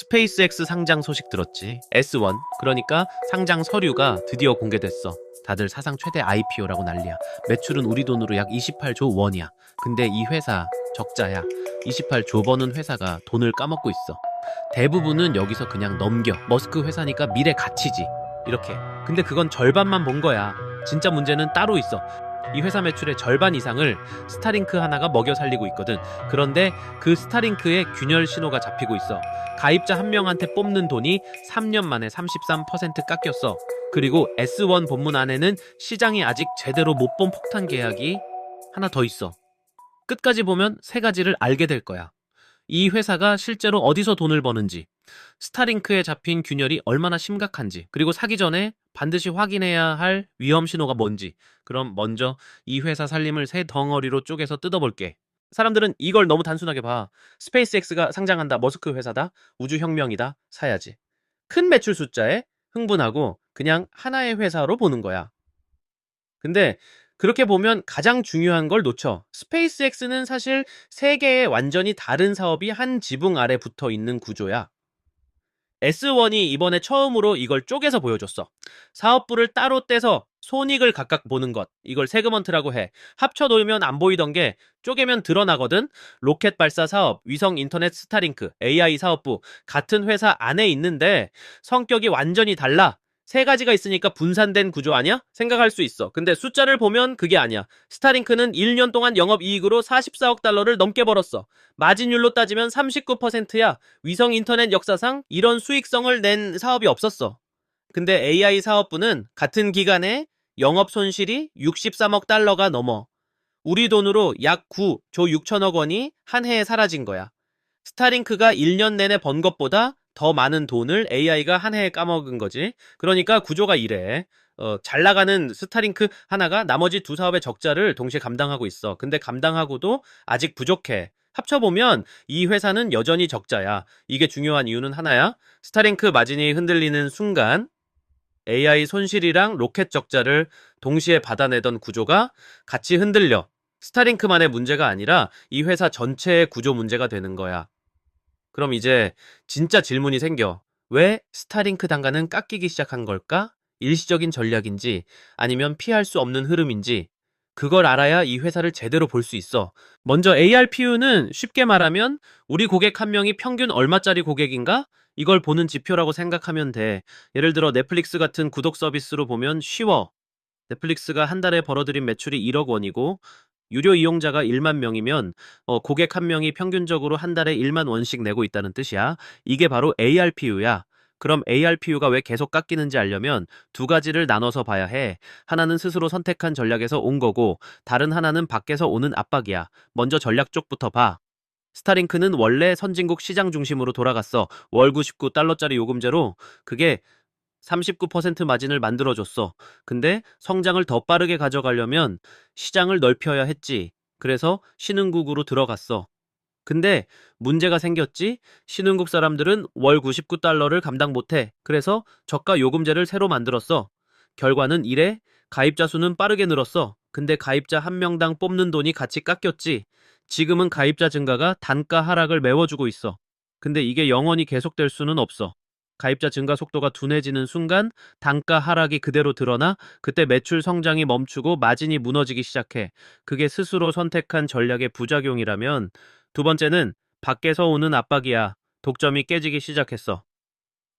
스페이스X 상장 소식 들었지? S1, 그러니까 상장 서류가 드디어 공개됐어. 다들 사상 최대 IPO라고 난리야. 매출은 우리 돈으로 약 28조 원이야. 근데 이 회사 적자야. 28조 버는 회사가 돈을 까먹고 있어. 대부분은 여기서 그냥 넘겨. 머스크 회사니까 미래 가치지. 이렇게. 근데 그건 절반만 본 거야. 진짜 문제는 따로 있어. 이 회사 매출의 절반 이상을 스타링크 하나가 먹여 살리고 있거든. 그런데 그 스타링크의 균열 신호가 잡히고 있어. 가입자 한 명한테 뽑는 돈이 3년 만에 33% 깎였어. 그리고 S1 본문 안에는 시장이 아직 제대로 못 본 폭탄 계약이 하나 더 있어. 끝까지 보면 세 가지를 알게 될 거야. 이 회사가 실제로 어디서 돈을 버는지, 스타링크에 잡힌 균열이 얼마나 심각한지, 그리고 사기 전에 반드시 확인해야 할 위험 신호가 뭔지. 그럼 먼저 이 회사 살림을 세 덩어리로 쪼개서 뜯어볼게. 사람들은 이걸 너무 단순하게 봐. 스페이스X가 상장한다, 머스크 회사다, 우주혁명이다, 사야지. 큰 매출 숫자에 흥분하고 그냥 하나의 회사로 보는 거야. 근데 그렇게 보면 가장 중요한 걸 놓쳐. 스페이스X는 사실 세 개의 완전히 다른 사업이 한 지붕 아래 붙어 있는 구조야. S1이 이번에 처음으로 이걸 쪼개서 보여줬어. 사업부를 따로 떼서 손익을 각각 보는 것. 이걸 세그먼트라고 해. 합쳐 놓으면 안 보이던 게 쪼개면 드러나거든. 로켓 발사 사업, 위성 인터넷 스타링크, AI 사업부 같은 회사 안에 있는데 성격이 완전히 달라. 세 가지가 있으니까 분산된 구조 아니야? 생각할 수 있어. 근데 숫자를 보면 그게 아니야. 스타링크는 1년 동안 영업이익으로 44억 달러를 넘게 벌었어. 마진율로 따지면 39%야. 위성 인터넷 역사상 이런 수익성을 낸 사업이 없었어. 근데 AI 사업부는 같은 기간에 영업 손실이 63억 달러가 넘어. 우리 돈으로 약 9조 6천억 원이 한 해에 사라진 거야. 스타링크가 1년 내내 번 것보다 더 많은 돈을 AI가 한 해에 까먹은 거지. 그러니까 구조가 이래. 잘 나가는 스타링크 하나가 나머지 두 사업의 적자를 동시에 감당하고 있어. 근데 감당하고도 아직 부족해. 합쳐보면 이 회사는 여전히 적자야. 이게 중요한 이유는 하나야. 스타링크 마진이 흔들리는 순간 AI 손실이랑 로켓 적자를 동시에 받아내던 구조가 같이 흔들려. 스타링크만의 문제가 아니라 이 회사 전체의 구조 문제가 되는 거야. 그럼 이제 진짜 질문이 생겨. 왜 스타링크 단가는 깎이기 시작한 걸까? 일시적인 전략인지 아니면 피할 수 없는 흐름인지 그걸 알아야 이 회사를 제대로 볼 수 있어. 먼저 ARPU는 쉽게 말하면 우리 고객 한 명이 평균 얼마짜리 고객인가? 이걸 보는 지표라고 생각하면 돼. 예를 들어 넷플릭스 같은 구독 서비스로 보면 쉬워. 넷플릭스가 한 달에 벌어들인 매출이 1억 원이고 유료 이용자가 1만 명이면 고객 한 명이 평균적으로 한 달에 1만 원씩 내고 있다는 뜻이야. 이게 바로 ARPU야. 그럼 ARPU가 왜 계속 깎이는지 알려면 두 가지를 나눠서 봐야 해. 하나는 스스로 선택한 전략에서 온 거고 다른 하나는 밖에서 오는 압박이야. 먼저 전략 쪽부터 봐. 스타링크는 원래 선진국 시장 중심으로 돌아갔어. 월 99달러짜리 요금제로 그게 39% 마진을 만들어줬어. 근데 성장을 더 빠르게 가져가려면 시장을 넓혀야 했지. 그래서 신흥국으로 들어갔어. 근데 문제가 생겼지? 신흥국 사람들은 월 99달러를 감당 못해. 그래서 저가 요금제를 새로 만들었어. 결과는 이래 가입자 수는 빠르게 늘었어. 근데 가입자 한 명당 뽑는 돈이 같이 깎였지. 지금은 가입자 증가가 단가 하락을 메워주고 있어. 근데 이게 영원히 계속될 수는 없어. 가입자 증가 속도가 둔해지는 순간 단가 하락이 그대로 드러나 그때 매출 성장이 멈추고 마진이 무너지기 시작해. 그게 스스로 선택한 전략의 부작용이라면 두 번째는 밖에서 오는 압박이야. 독점이 깨지기 시작했어.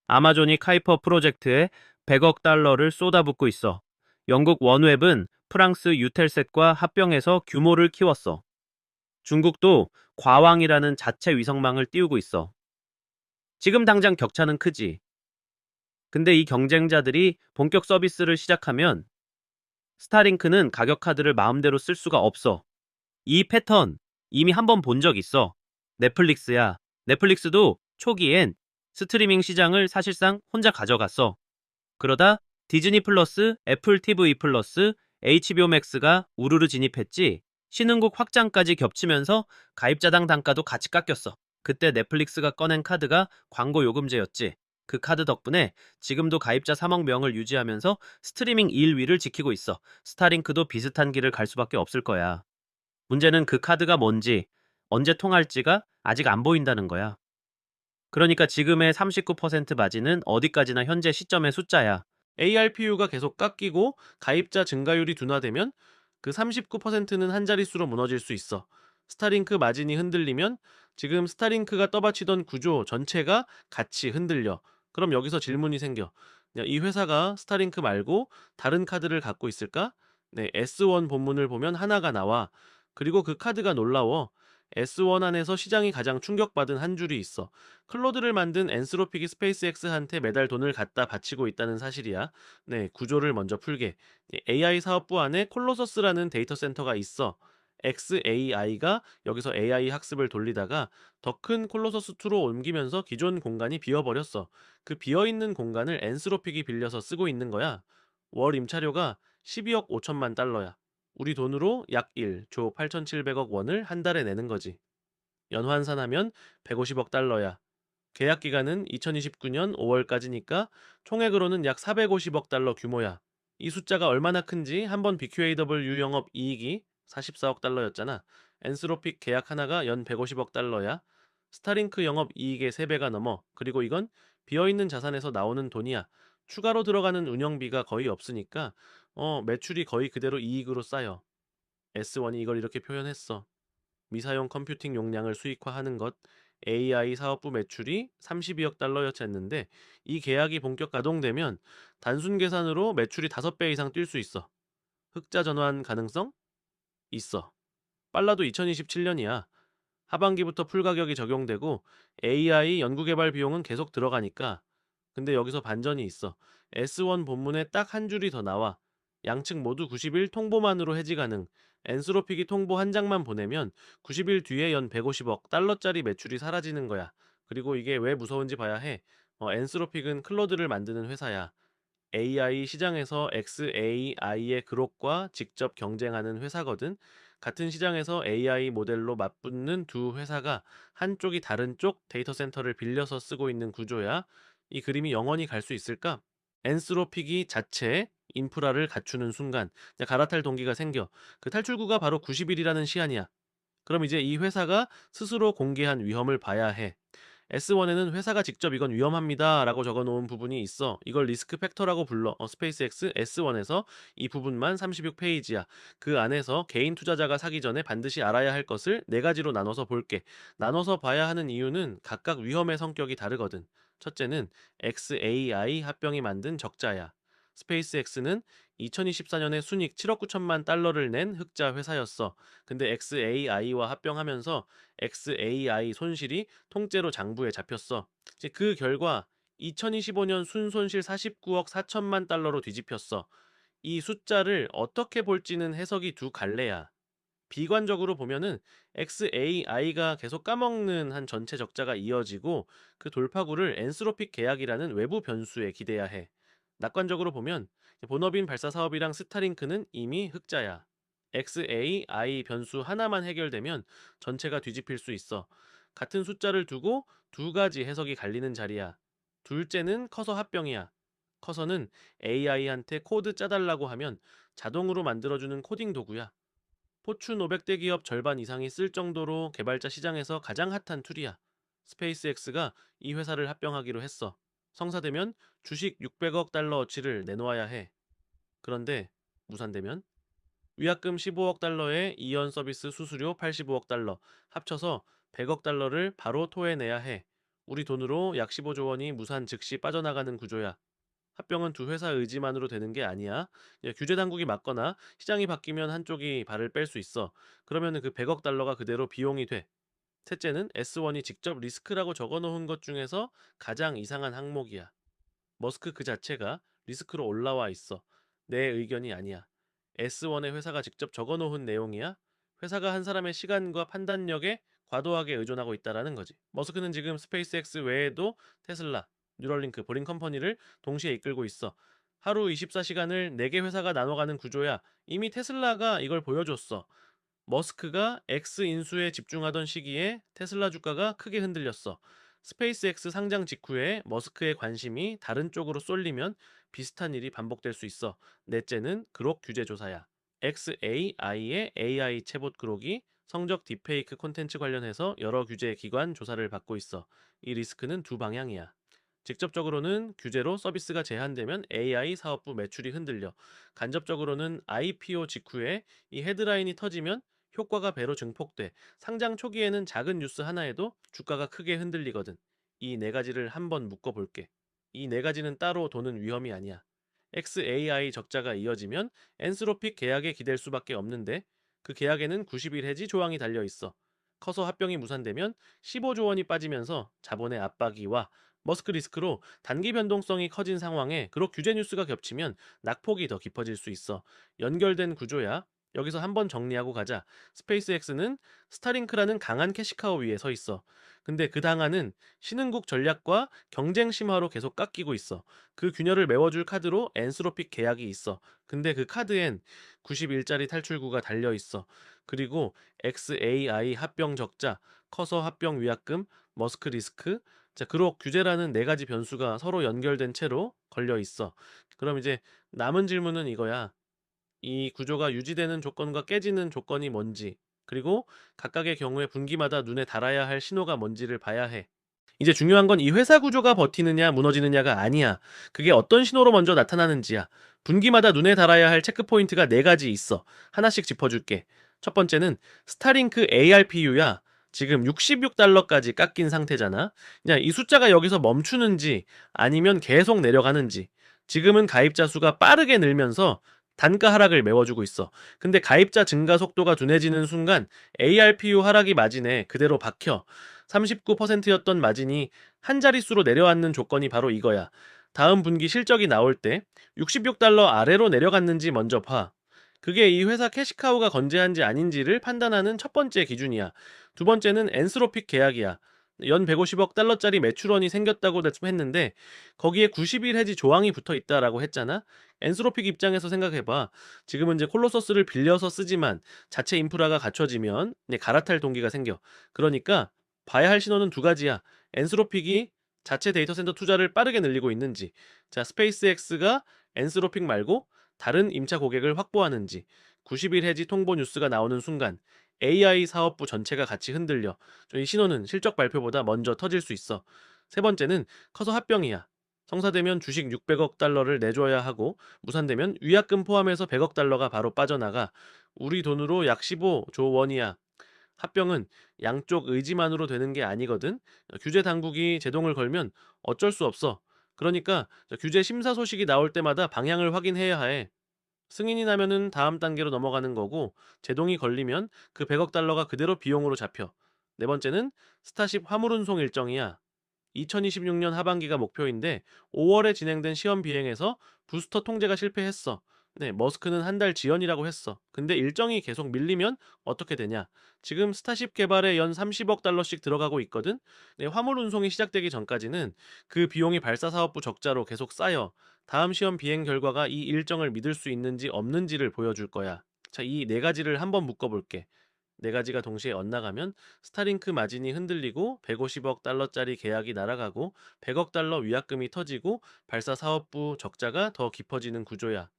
아마존이 카이퍼 프로젝트에 100억 달러를 쏟아붓고 있어. 영국 원웹은 프랑스 유텔셋과 합병해서 규모를 키웠어. 중국도 과왕이라는 자체 위성망을 띄우고 있어. 지금 당장 격차는 크지. 근데 이 경쟁자들이 본격 서비스를 시작하면 스타링크는 가격 카드를 마음대로 쓸 수가 없어. 이 패턴 이미 한 번 본 적 있어. 넷플릭스야. 넷플릭스도 초기엔 스트리밍 시장을 사실상 혼자 가져갔어. 그러다 디즈니 플러스, 애플 TV 플러스, HBO 맥스가 우르르 진입했지. 신흥국 확장까지 겹치면서 가입자당 단가도 같이 깎였어. 그때 넷플릭스가 꺼낸 카드가 광고 요금제였지. 그 카드 덕분에 지금도 가입자 3억 명을 유지하면서 스트리밍 1위를 지키고 있어. 스타링크도 비슷한 길을 갈 수밖에 없을 거야. 문제는 그 카드가 뭔지, 언제 통할지가 아직 안 보인다는 거야. 그러니까 지금의 39% 마진은 어디까지나 현재 시점의 숫자야. ARPU가 계속 깎이고 가입자 증가율이 둔화되면 그 39%는 한 자릿수로 무너질 수 있어. 스타링크 마진이 흔들리면 지금 스타링크가 떠받치던 구조 전체가 같이 흔들려. 그럼 여기서 질문이 생겨. 야, 이 회사가 스타링크 말고 다른 카드를 갖고 있을까? 네, S1 본문을 보면 하나가 나와. 그리고 그 카드가 놀라워. S1 안에서 시장이 가장 충격받은 한 줄이 있어. 클로드를 만든 엔스로픽이 스페이스X한테 매달 돈을 갖다 바치고 있다는 사실이야. 네, 구조를 먼저 풀게. AI 사업부 안에 콜로서스라는 데이터 센터가 있어. XAI가 여기서 AI 학습을 돌리다가 더 큰 콜로서스2로 옮기면서 기존 공간이 비어버렸어. 그 비어있는 공간을 엔스로픽이 빌려서 쓰고 있는 거야. 월 임차료가 12억 5천만 달러야. 우리 돈으로 약 1조 8,700억 원을 한 달에 내는 거지. 연환산하면 150억 달러야. 계약 기간은 2029년 5월까지니까 총액으로는 약 450억 달러 규모야. 이 숫자가 얼마나 큰지 한번 BQAW 영업 이익이 44억 달러였잖아. 엔스로픽 계약 하나가 연 150억 달러야. 스타링크 영업 이익의 3배가 넘어. 그리고 이건 비어있는 자산에서 나오는 돈이야. 추가로 들어가는 운영비가 거의 없으니까 매출이 거의 그대로 이익으로 쌓여. S1이 이걸 이렇게 표현했어. 미사용 컴퓨팅 용량을 수익화하는 것, AI 사업부 매출이 32억 달러였었는데 이 계약이 본격 가동되면 단순 계산으로 매출이 5배 이상 뛸 수 있어. 흑자 전환 가능성? 있어. 빨라도 2027년이야. 하반기부터 풀 가격이 적용되고 AI 연구개발 비용은 계속 들어가니까. 근데 여기서 반전이 있어. S1 본문에 딱 한 줄이 더 나와. 양측 모두 90일 통보만으로 해지 가능. 엔스로픽이 통보 한 장만 보내면 90일 뒤에 연 150억 달러짜리 매출이 사라지는 거야. 그리고 이게 왜 무서운지 봐야 해. 엔스로픽은 클로드를 만드는 회사야. AI 시장에서 XAI의 그룹과 직접 경쟁하는 회사거든. 같은 시장에서 AI 모델로 맞붙는 두 회사가 한쪽이 다른 쪽 데이터 센터를 빌려서 쓰고 있는 구조야. 이 그림이 영원히 갈 수 있을까? 엔스로픽이 자체 인프라를 갖추는 순간 갈아탈 동기가 생겨. 그 탈출구가 바로 90일이라는 시한이야. 그럼 이제 이 회사가 스스로 공개한 위험을 봐야 해. S1에는 회사가 직접 이건 위험합니다 라고 적어 놓은 부분이 있어. 이걸 리스크 팩터라고 불러. 스페이스X S1에서 이 부분만 36페이지야. 그 안에서 개인 투자자가 사기 전에 반드시 알아야 할 것을 네 가지로 나눠서 볼게. 나눠서 봐야 하는 이유는 각각 위험의 성격이 다르거든. 첫째는 XAI 합병이 만든 적자야. 스페이스X는 2024년에 순이익 7억 9천만 달러를 낸 흑자 회사였어. 근데 XAI와 합병하면서 XAI 손실이 통째로 장부에 잡혔어. 이제 그 결과 2025년 순손실 49억 4천만 달러로 뒤집혔어. 이 숫자를 어떻게 볼지는 해석이 두 갈래야. 비관적으로 보면은 XAI가 계속 까먹는 한 전체 적자가 이어지고 그 돌파구를 엔스로픽 계약이라는 외부 변수에 기대야 해. 낙관적으로 보면 본업인 발사 사업이랑 스타링크는 이미 흑자야. XAI 변수 하나만 해결되면 전체가 뒤집힐 수 있어. 같은 숫자를 두고 두 가지 해석이 갈리는 자리야. 둘째는 커서 합병이야. 커서는 AI한테 코드 짜달라고 하면 자동으로 만들어주는 코딩 도구야. 포춘 500대 기업 절반 이상이 쓸 정도로 개발자 시장에서 가장 핫한 툴이야. 스페이스X가 이 회사를 합병하기로 했어. 성사되면 주식 600억 달러어치를 내놓아야 해. 그런데 무산되면 위약금 15억 달러에 이연 서비스 수수료 85억 달러, 합쳐서 100억 달러를 바로 토해내야 해. 우리 돈으로 약 15조 원이 무산 즉시 빠져나가는 구조야. 합병은 두 회사 의지만으로 되는 게 아니야. 규제 당국이 막거나 시장이 바뀌면 한쪽이 발을 뺄 수 있어. 그러면은 그 100억 달러가 그대로 비용이 돼. 셋째는 S1이 직접 리스크라고 적어 놓은 것 중에서 가장 이상한 항목이야. 머스크 그 자체가 리스크로 올라와 있어. 내 의견이 아니야. S1의 회사가 직접 적어 놓은 내용이야. 회사가 한 사람의 시간과 판단력에 과도하게 의존하고 있다라는 거지. 머스크는 지금 스페이스X 외에도 테슬라, 뉴럴링크, 보링 컴퍼니를 동시에 이끌고 있어. 하루 24시간을 4개 회사가 나눠가는 구조야. 이미 테슬라가 이걸 보여줬어. 머스크가 X 인수에 집중하던 시기에 테슬라 주가가 크게 흔들렸어. 스페이스X 상장 직후에 머스크의 관심이 다른 쪽으로 쏠리면 비슷한 일이 반복될 수 있어. 넷째는 그록 규제 조사야. XAI의 AI 채봇 그록이 성적 딥페이크 콘텐츠 관련해서 여러 규제 기관 조사를 받고 있어. 이 리스크는 두 방향이야. 직접적으로는 규제로 서비스가 제한되면 AI 사업부 매출이 흔들려. 간접적으로는 IPO 직후에 이 헤드라인이 터지면 효과가 배로 증폭돼. 상장 초기에는 작은 뉴스 하나에도 주가가 크게 흔들리거든. 이 네 가지를 한번 묶어볼게. 이 네 가지는 따로 도는 위험이 아니야. XAI 적자가 이어지면 엔스로픽 계약에 기댈 수밖에 없는데 그 계약에는 90일 해지 조항이 달려 있어. 커서 합병이 무산되면 15조 원이 빠지면서 자본의 압박이와 머스크 리스크로 단기 변동성이 커진 상황에 그로 규제 뉴스가 겹치면 낙폭이 더 깊어질 수 있어. 연결된 구조야. 여기서 한번 정리하고 가자. 스페이스X는 스타링크라는 강한 캐시카우 위에 서 있어. 근데 그 당하는 신흥국 전략과 경쟁 심화로 계속 깎이고 있어. 그 균열을 메워줄 카드로 엔스로픽 계약이 있어. 근데 그 카드엔 90일짜리 탈출구가 달려 있어. 그리고 XAI 합병 적자, 커서 합병 위약금, 머스크 리스크, 자, 그록 규제라는 네 가지 변수가 서로 연결된 채로 걸려 있어. 그럼 이제 남은 질문은 이거야. 이 구조가 유지되는 조건과 깨지는 조건이 뭔지, 그리고 각각의 경우에 분기마다 눈에 달아야 할 신호가 뭔지를 봐야 해. 이제 중요한 건 이 회사 구조가 버티느냐 무너지느냐가 아니야. 그게 어떤 신호로 먼저 나타나는지야. 분기마다 눈에 달아야 할 체크포인트가 네 가지 있어. 하나씩 짚어줄게. 첫 번째는 스타링크 ARPU야. 지금 66달러까지 깎인 상태잖아. 그냥 이 숫자가 여기서 멈추는지 아니면 계속 내려가는지. 지금은 가입자 수가 빠르게 늘면서 단가 하락을 메워주고 있어. 근데 가입자 증가 속도가 둔해지는 순간 ARPU 하락이 마진에 그대로 박혀. 39%였던 마진이 한 자릿수로 내려앉는 조건이 바로 이거야. 다음 분기 실적이 나올 때 66달러 아래로 내려갔는지 먼저 봐. 그게 이 회사 캐시카우가 건재한지 아닌지를 판단하는 첫 번째 기준이야. 두 번째는 엔스로픽 계약이야. 연 150억 달러짜리 매출원이 생겼다고 했는데 거기에 90일 해지 조항이 붙어 있다라고 했잖아. 엔스로픽 입장에서 생각해봐. 지금은 이제 콜로서스를 빌려서 쓰지만 자체 인프라가 갖춰지면 이제 갈아탈 동기가 생겨. 그러니까 봐야 할 신호는 두 가지야. 엔스로픽이 자체 데이터 센터 투자를 빠르게 늘리고 있는지, 자, 스페이스X가 엔스로픽 말고 다른 임차 고객을 확보하는지, 90일 해지 통보 뉴스가 나오는 순간 AI 사업부 전체가 같이 흔들려. 이 신호는 실적 발표보다 먼저 터질 수 있어. 세 번째는 커서 합병이야. 성사되면 주식 600억 달러를 내줘야 하고 무산되면 위약금 포함해서 100억 달러가 바로 빠져나가. 우리 돈으로 약 15조 원이야. 합병은 양쪽 의지만으로 되는 게 아니거든. 규제 당국이 제동을 걸면 어쩔 수 없어. 그러니까 규제 심사 소식이 나올 때마다 방향을 확인해야 해. 승인이 나면은 다음 단계로 넘어가는 거고, 제동이 걸리면 그 100억 달러가 그대로 비용으로 잡혀. 네 번째는 스타쉽 화물운송 일정이야. 2026년 하반기가 목표인데 5월에 진행된 시험 비행에서 부스터 통제가 실패했어. 네, 머스크는 한 달 지연이라고 했어. 근데 일정이 계속 밀리면 어떻게 되냐? 지금 스타쉽 개발에 연 30억 달러씩 들어가고 있거든. 네, 화물 운송이 시작되기 전까지는 그 비용이 발사 사업부 적자로 계속 쌓여 다음 시험 비행 결과가 이 일정을 믿을 수 있는지 없는지를 보여줄 거야. 자, 이 네 가지를 한번 묶어볼게. 네 가지가 동시에 엇나가면 스타링크 마진이 흔들리고 150억 달러짜리 계약이 날아가고 100억 달러 위약금이 터지고 발사 사업부 적자가 더 깊어지는 구조야.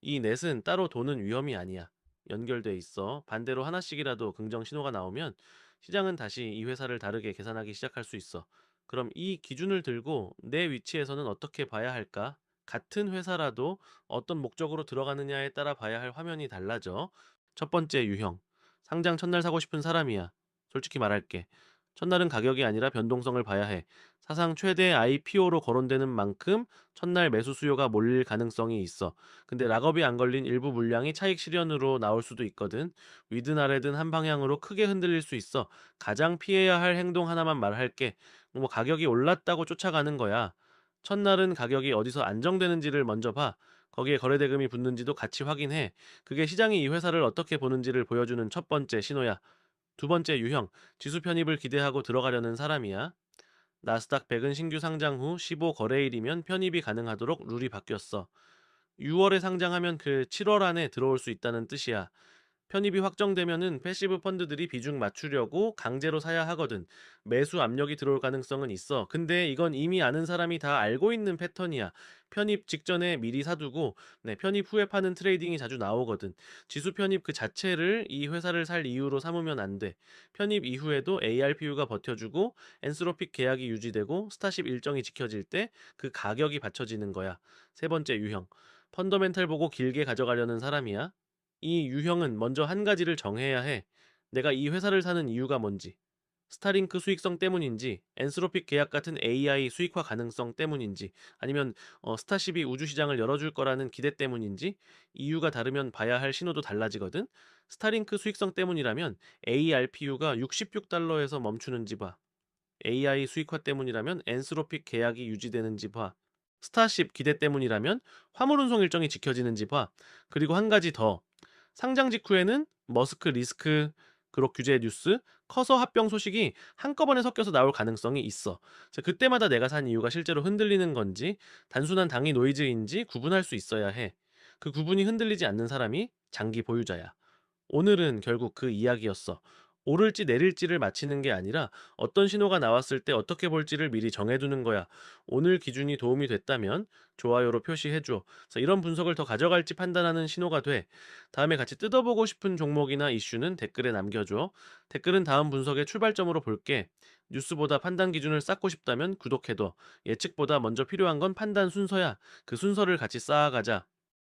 이 넷은 따로 도는 위험이 아니야. 연결돼 있어. 반대로 하나씩이라도 긍정 신호가 나오면 시장은 다시 이 회사를 다르게 계산하기 시작할 수 있어. 그럼 이 기준을 들고 내 위치에서는 어떻게 봐야 할까? 같은 회사라도 어떤 목적으로 들어가느냐에 따라 봐야 할 화면이 달라져. 첫 번째 유형. 상장 첫날 사고 싶은 사람이야. 솔직히 말할게. 첫날은 가격이 아니라 변동성을 봐야 해. 사상 최대 IPO로 거론되는 만큼 첫날 매수 수요가 몰릴 가능성이 있어. 근데 락업이 안 걸린 일부 물량이 차익 실현으로 나올 수도 있거든. 위든 아래든 한 방향으로 크게 흔들릴 수 있어. 가장 피해야 할 행동 하나만 말할게. 뭐 가격이 올랐다고 쫓아가는 거야. 첫날은 가격이 어디서 안정되는지를 먼저 봐. 거기에 거래 대금이 붙는지도 같이 확인해. 그게 시장이 이 회사를 어떻게 보는지를 보여주는 첫 번째 신호야. 두 번째 유형, 지수 편입을 기대하고 들어가려는 사람이야. 나스닥 100은 신규 상장 후 15 거래일이면 편입이 가능하도록 룰이 바뀌었어. 6월에 상장하면 그 7월 안에 들어올 수 있다는 뜻이야. 편입이 확정되면은 패시브 펀드들이 비중 맞추려고 강제로 사야 하거든. 매수 압력이 들어올 가능성은 있어. 근데 이건 이미 아는 사람이 다 알고 있는 패턴이야. 편입 직전에 미리 사두고, 네, 편입 후에 파는 트레이딩이 자주 나오거든. 지수 편입 그 자체를 이 회사를 살 이유로 삼으면 안 돼. 편입 이후에도 ARPU가 버텨주고, 엔스로픽 계약이 유지되고, 스타쉽 일정이 지켜질 때 그 가격이 받쳐지는 거야. 세 번째 유형. 펀더멘탈 보고 길게 가져가려는 사람이야. 이 유형은 먼저 한 가지를 정해야 해. 내가 이 회사를 사는 이유가 뭔지. 스타링크 수익성 때문인지, 엔스로픽 계약 같은 AI 수익화 가능성 때문인지, 아니면 스타쉽이 우주 시장을 열어줄 거라는 기대 때문인지, 이유가 다르면 봐야 할 신호도 달라지거든. 스타링크 수익성 때문이라면 ARPU가 66달러에서 멈추는지 봐. AI 수익화 때문이라면 엔스로픽 계약이 유지되는지 봐. 스타쉽 기대 때문이라면 화물 운송 일정이 지켜지는지 봐. 그리고 한 가지 더. 상장 직후에는 머스크 리스크 그룹 규제 뉴스, 커서 합병 소식이 한꺼번에 섞여서 나올 가능성이 있어. 자, 그때마다 내가 산 이유가 실제로 흔들리는 건지, 단순한 당위 노이즈인지 구분할 수 있어야 해. 그 구분이 흔들리지 않는 사람이 장기 보유자야. 오늘은 결국 그 이야기였어. 오를지 내릴지를 맞히는 게 아니라 어떤 신호가 나왔을 때 어떻게 볼지를 미리 정해두는 거야. 오늘 기준이 도움이 됐다면 좋아요로 표시해줘. 그래서 이런 분석을 더 가져갈지 판단하는 신호가 돼. 다음에 같이 뜯어보고 싶은 종목이나 이슈는 댓글에 남겨줘. 댓글은 다음 분석의 출발점으로 볼게. 뉴스보다 판단 기준을 쌓고 싶다면 구독해둬. 예측보다 먼저 필요한 건 판단 순서야. 그 순서를 같이 쌓아가자.